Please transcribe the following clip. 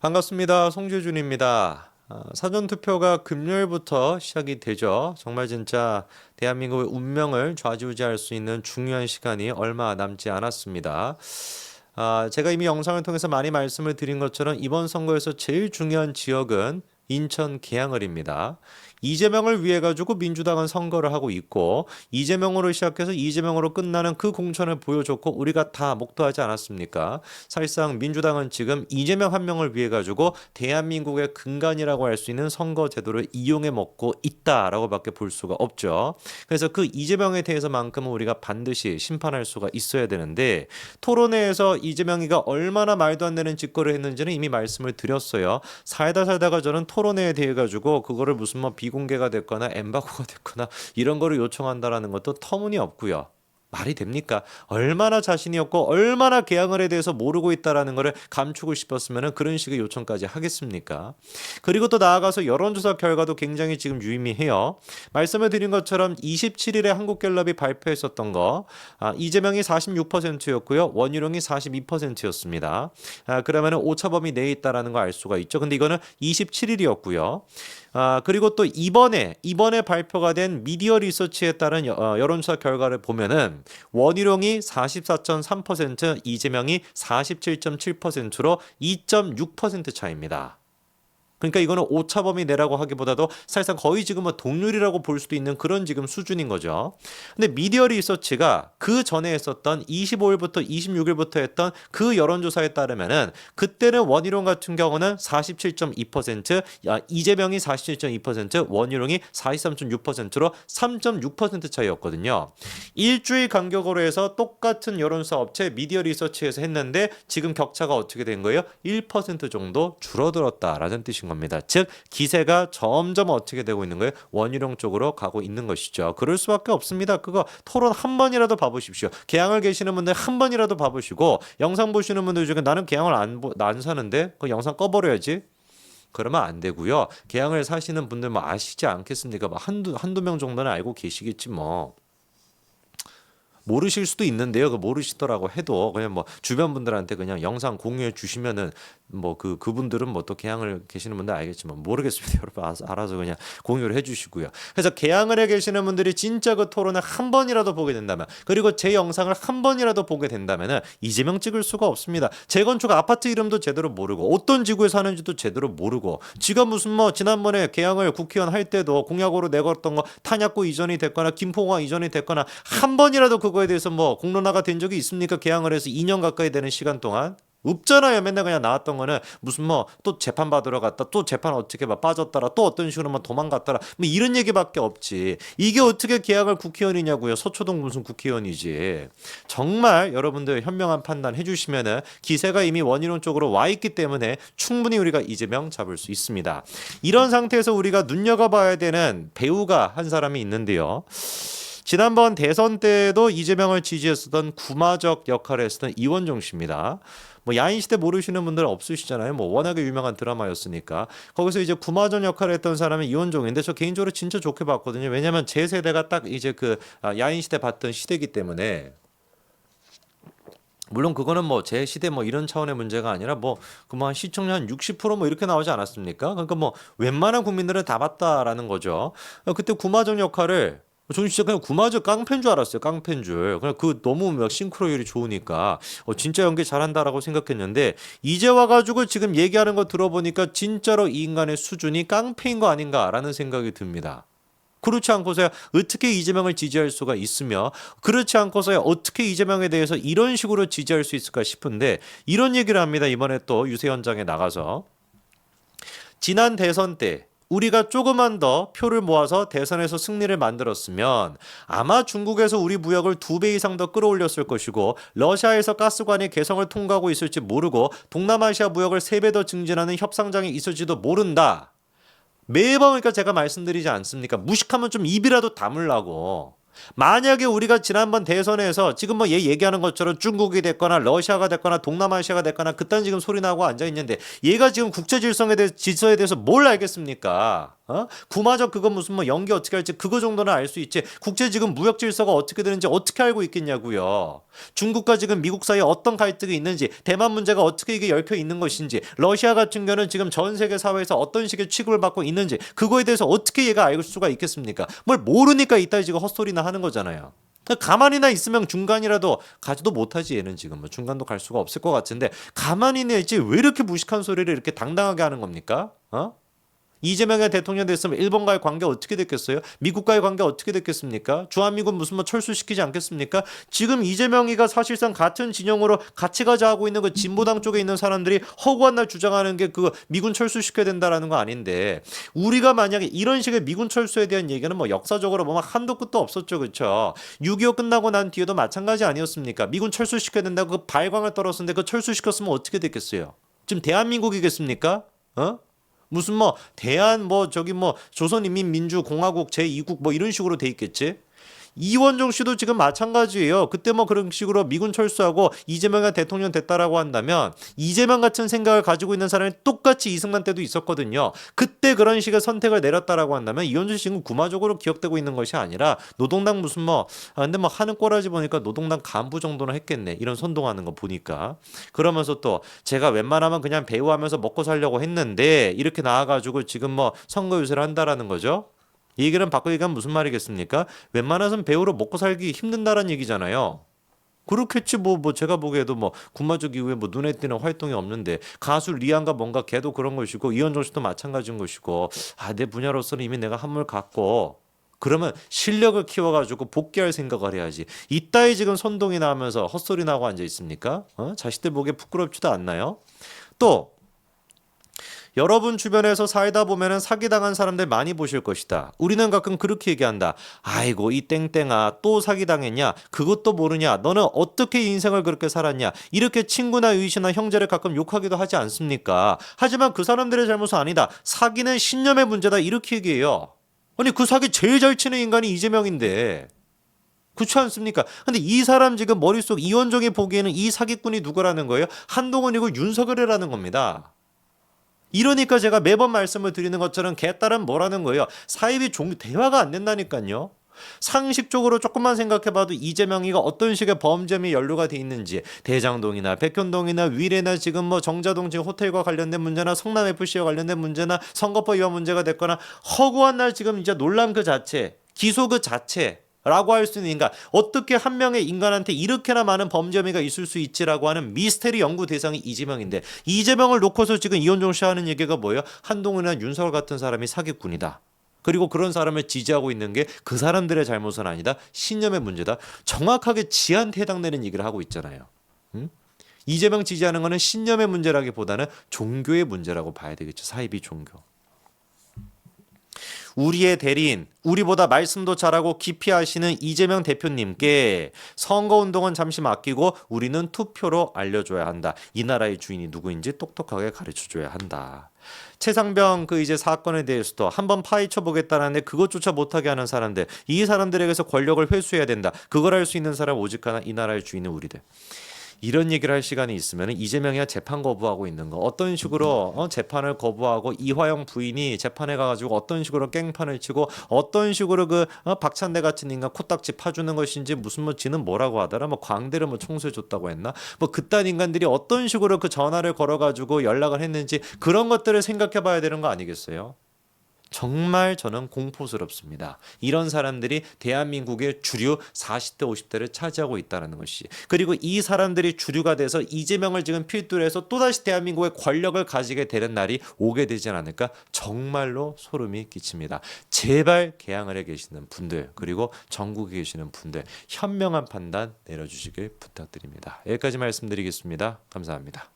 반갑습니다. 송재준입니다. 사전투표가 금요일부터 시작이 되죠. 정말 진짜 대한민국의 운명을 좌지우지할 수 있는 중요한 시간이 얼마 남지 않았습니다. 제가 이미 영상을 통해서 많이 말씀을 드린 것처럼 이번 선거에서 제일 중요한 지역은 인천 계양을입니다. 이재명을 위해 가지고 민주당은 선거를 하고 있고 이재명으로 시작해서 이재명으로 끝나는 그 공천을 보여줬고 우리가 다 목도하지 않았습니까? 사실상 민주당은 지금 이재명 한 명을 위해 가지고 대한민국의 근간이라고 할 수 있는 선거 제도를 이용해 먹고 있다라고밖에 볼 수가 없죠. 그래서 그 이재명에 대해서만큼은 우리가 반드시 심판할 수가 있어야 되는데 토론회에서 이재명이가 얼마나 말도 안 되는 짓거리를 했는지는 이미 말씀을 드렸어요. 살다가 저는 토론회에 대해 가지고 그거를 무슨 뭐 비공개가 됐거나 엠바고가 됐거나 이런 거를 요청한다라는 것도 터무니없고요. 말이 됩니까? 얼마나 자신이 없고 얼마나 계양을에 대해서 모르고 있다라는 것을 감추고 싶었으면 그런 식의 요청까지 하겠습니까? 그리고 또 나아가서 여론조사 결과도 굉장히 지금 유의미해요. 말씀을 드린 것처럼 27일에 한국갤럽이 발표했었던 거 이재명이 46%였고요. 원희룡이 42%였습니다. 그러면 오차범위 내에 있다라는 거 알 수가 있죠. 근데 이거는 27일이었고요. 그리고 또 이번에 발표가 된 미디어 리서치에 따른 여론조사 결과를 보면은 원희룡이 44.3%, 이재명이 47.7%로 2.6% 차이입니다. 그러니까 이거는 오차범위 내라고 하기보다도 사실상 거의 지금 뭐 동률이라고 볼 수도 있는 그런 지금 수준인 거죠. 근데 미디어 리서치가 그 전에 했었던 25일부터 26일부터 했던 그 여론조사에 따르면은 그때는 원희룡 같은 경우는 47.2%, 이재명이 47.2%, 원희룡이 43.6%로 3.6% 차이였거든요. 일주일 간격으로 해서 똑같은 여론조사 업체 미디어 리서치에서 했는데 지금 격차가 어떻게 된 거예요? 1% 정도 줄어들었다라는 뜻인 겁니다. 즉 기세가 점점 어떻게 되고 있는 거예요? 원희룡 쪽으로 가고 있는 것이죠. 그럴 수밖에 없습니다. 그거 토론 한 번이라도 봐보십시오. 계양을 계시는 분들 한 번이라도 봐보시고 영상 보시는 분들 중에 나는 계양을 안 사는데 그 영상 꺼버려야지. 그러면 안 되고요. 계양을 사시는 분들 뭐 아시지 않겠습니까? 뭐 한두 명 정도는 알고 계시겠지 뭐. 모르실 수도 있는데요. 그 모르시더라고 해도 그냥 뭐 주변 분들한테 그냥 영상 공유해 주시면은 뭐 그분들은 뭐 또 계양을 계시는 분들 알겠지만 모르겠습니다. 여러분 알아서 그냥 공유를 해 주시고요. 그래서 계양을에 계시는 분들이 진짜 그 토론을 한 번이라도 보게 된다면 그리고 제 영상을 한 번이라도 보게 된다면은 이재명 찍을 수가 없습니다. 재건축 아파트 이름도 제대로 모르고 어떤 지구에 사는지도 제대로 모르고 지가 무슨 뭐 지난번에 계양을 국회의원 할 때도 공약으로 내걸었던 거 탄약고 이전이 됐거나 김포공항 이전이 됐거나 한 번이라도 그거에 대해서 뭐 공론화가 된 적이 있습니까? 계양을 해서 2년 가까이 되는 시간 동안 없잖아요. 맨날 그냥 나왔던 거는 무슨 뭐 또 재판 받으러 갔다 또 재판 어떻게 막 빠졌더라 또 어떤 식으로 막 도망갔더라 뭐 이런 얘기밖에 없지. 이게 어떻게 계양을 국회의원이냐고요. 서초동 무슨 국회의원이지. 정말 여러분들 현명한 판단 해주시면은 기세가 이미 원희룡 쪽으로 와 있기 때문에 충분히 우리가 이재명 잡을 수 있습니다. 이런 상태에서 우리가 눈여겨봐야 되는 배우가 한 사람이 있는데요. 지난번 대선 때도 이재명을 지지했었던 구마적 역할을 했었던 이원종 씨입니다. 뭐 야인시대 모르시는 분들 없으시잖아요. 뭐 워낙에 유명한 드라마였으니까. 거기서 이제 구마적 역할을 했던 사람이 이원종인데 저 개인적으로 진짜 좋게 봤거든요. 왜냐면 제 세대가 딱 이제 그 야인시대 봤던 시대이기 때문에. 물론 그거는 뭐 제 시대 뭐 이런 차원의 문제가 아니라 뭐 그만 시청률 한 60%뭐 이렇게 나오지 않았습니까? 그러니까 뭐 웬만한 국민들은 다 봤다라는 거죠. 그때 구마적 역할을 저는 진짜 그냥 구마저 깡패인 줄 알았어요. 깡패인 줄. 그냥 그 너무 막 싱크로율이 좋으니까 진짜 연기 잘한다라고 생각했는데 이제 와가지고 지금 얘기하는 거 들어보니까 진짜로 이 인간의 수준이 깡패인 거 아닌가라는 생각이 듭니다. 그렇지 않고서야 어떻게 이재명을 지지할 수가 있으며 그렇지 않고서야 어떻게 이재명에 대해서 이런 식으로 지지할 수 있을까 싶은데 이런 얘기를 합니다. 이번에 또 유세 현장에 나가서 지난 대선 때 우리가 조금만 더 표를 모아서 대선에서 승리를 만들었으면 아마 중국에서 우리 무역을 2배 이상 더 끌어올렸을 것이고 러시아에서 가스관이 개성을 통과하고 있을지 모르고 동남아시아 무역을 3배 더 증진하는 협상장이 있을지도 모른다. 매번 그러니까 제가 말씀드리지 않습니까? 무식하면 좀 입이라도 다물라고. 만약에 우리가 지난번 대선에서 지금 뭐 얘 얘기하는 것처럼 중국이 됐거나 러시아가 됐거나 동남아시아가 됐거나 그딴 지금 소리 나고 앉아 있는데 얘가 지금 국제 질서에 대해서 뭘 알겠습니까? 구마적 그거 무슨 뭐 연기 어떻게 할지 그거 정도는 알 수 있지. 국제 지금 무역 질서가 어떻게 되는지 어떻게 알고 있겠냐고요. 중국과 지금 미국 사이에 어떤 갈등이 있는지, 대만 문제가 어떻게 이게 얽혀 있는 것인지, 러시아 같은 경우는 지금 전 세계 사회에서 어떤 식의 취급을 받고 있는지 그거에 대해서 어떻게 얘가 알 수가 있겠습니까? 뭘 모르니까 이따 지금 헛소리나 하는 거잖아요. 가만히나 있으면 중간이라도 가지도 못하지. 얘는 지금 뭐 중간도 갈 수가 없을 것 같은데 가만히나 있지 왜 이렇게 무식한 소리를 이렇게 당당하게 하는 겁니까? 이재명이 대통령 됐으면 일본과의 관계 어떻게 됐겠어요? 미국과의 관계 어떻게 됐겠습니까? 주한미군 무슨 뭐 철수시키지 않겠습니까? 지금 이재명이가 사실상 같은 진영으로 같이 가자 하고 있는 그 진보당 쪽에 있는 사람들이 허구한 날 주장하는 게 그 미군 철수시켜야 된다라는 거 아닌데 우리가 만약에 이런 식의 미군 철수에 대한 얘기는 뭐 역사적으로 뭐 막 한도 끝도 없었죠. 그렇죠? 6.25 끝나고 난 뒤에도 마찬가지 아니었습니까? 미군 철수시켜야 된다고 그 발광을 떨었는데 그 철수시켰으면 어떻게 됐겠어요? 지금 대한민국이겠습니까? 무슨 뭐 대한 뭐 저기 뭐 조선인민민주공화국 제2국 뭐 이런 식으로 돼 있겠지. 이원종 씨도 지금 마찬가지예요. 그때 뭐 그런 식으로 미군 철수하고 이재명이 대통령 됐다라고 한다면 이재명 같은 생각을 가지고 있는 사람이 똑같이 이승만 때도 있었거든요. 그때 그런 식의 선택을 내렸다라고 한다면 이원종 씨 지금 구마적으로 기억되고 있는 것이 아니라 노동당 무슨 뭐 근데 뭐 하는 꼬라지 보니까 노동당 간부 정도는 했겠네. 이런 선동하는 거 보니까. 그러면서 또 제가 웬만하면 그냥 배우하면서 먹고 살려고 했는데 이렇게 나와가지고 지금 뭐 선거 유세를 한다라는 거죠. 이 얘기는 바꿔 얘기하면 무슨 말이겠습니까? 웬만해선 배우로 먹고 살기 힘든다는 얘기잖아요. 그렇겠지 뭐 제가 보기에도 뭐 군마적 이후에 뭐 눈에 띄는 활동이 없는데 가수 리안가 뭔가 걔도 그런 것이고 이현정 씨도 마찬가지인 것이고 내 분야로서는 이미 내가 한물 갔고 그러면 실력을 키워가지고 복귀할 생각을 해야지. 이따위 지금 선동이 나면서 헛소리 나고 앉아 있습니까? 자식들 보기에 부끄럽지도 않나요? 또 여러분 주변에서 살다 보면은 사기당한 사람들 많이 보실 것이다. 우리는 가끔 그렇게 얘기한다. 아이고 이 땡땡아 또 사기당했냐? 그것도 모르냐? 너는 어떻게 인생을 그렇게 살았냐? 이렇게 친구나 의시나 형제를 가끔 욕하기도 하지 않습니까? 하지만 그 사람들의 잘못은 아니다. 사기는 신념의 문제다. 이렇게 얘기해요. 아니 그 사기 제일 잘 치는 인간이 이재명인데 그렇지 않습니까? 근데 이 사람 지금 머릿속 이원종이 보기에는 이 사기꾼이 누구라는 거예요? 한동훈이고 윤석열이라는 겁니다. 이러니까 제가 매번 말씀을 드리는 것처럼 개딸은 뭐라는 거예요? 사이비 대화가 안 된다니까요. 상식적으로 조금만 생각해봐도 이재명이가 어떤 식의 범죄에 연루가 돼 있는지 대장동이나 백현동이나 위례나 지금 뭐 정자동 지금 호텔과 관련된 문제나 성남FC와 관련된 문제나 선거법 위반 문제가 됐거나 허구한 날 지금 이제 논란 그 자체 기소 그 자체 라고 할 수 있는 인간 어떻게 한 명의 인간한테 이렇게나 많은 범죄 혐의가 있을 수 있지라고 하는 미스테리 연구 대상이 이재명인데 이재명을 놓고서 지금 이원종 씨 하는 얘기가 뭐예요? 한동훈이나 윤석열 같은 사람이 사기꾼이다. 그리고 그런 사람을 지지하고 있는 게 그 사람들의 잘못은 아니다. 신념의 문제다. 정확하게 지한테 해당되는 얘기를 하고 있잖아요. 이재명 지지하는 거는 신념의 문제라기보다는 종교의 문제라고 봐야 되겠죠. 사이비 종교. 우리의 대리인, 우리보다 말씀도 잘하고 깊이 아시는 이재명 대표님께 선거운동은 잠시 맡기고 우리는 투표로 알려줘야 한다. 이 나라의 주인이 누구인지 똑똑하게 가르쳐줘야 한다. 최상병 그 이제 사건에 대해서도 한번 파헤쳐 보겠다는데 그것조차 못하게 하는 사람들, 이 사람들에게서 권력을 회수해야 된다. 그걸 할 수 있는 사람 오직 하나, 이 나라의 주인은 우리들. 이런 얘기를 할 시간이 있으면 이재명이야 재판 거부하고 있는 거 어떤 식으로 재판을 거부하고 이화영 부인이 재판에 가가지고 어떤 식으로 깽판을 치고 어떤 식으로 그 박찬대 같은 인간 코딱지 파주는 것인지 무슨 뭐 지는 뭐라고 하더라 뭐 광대를 뭐 청소해 줬다고 했나 뭐 그딴 인간들이 어떤 식으로 그 전화를 걸어가지고 연락을 했는지 그런 것들을 생각해봐야 되는 거 아니겠어요? 정말 저는 공포스럽습니다. 이런 사람들이 대한민국의 주류 40대 50대를 차지하고 있다는 것이 그리고 이 사람들이 주류가 돼서 이재명을 지금 필두로 해서 또다시 대한민국의 권력을 가지게 되는 날이 오게 되지 않을까 정말로 소름이 끼칩니다. 제발 개항을 해 계시는 분들 그리고 전국에 계시는 분들 현명한 판단 내려주시길 부탁드립니다. 여기까지 말씀드리겠습니다. 감사합니다.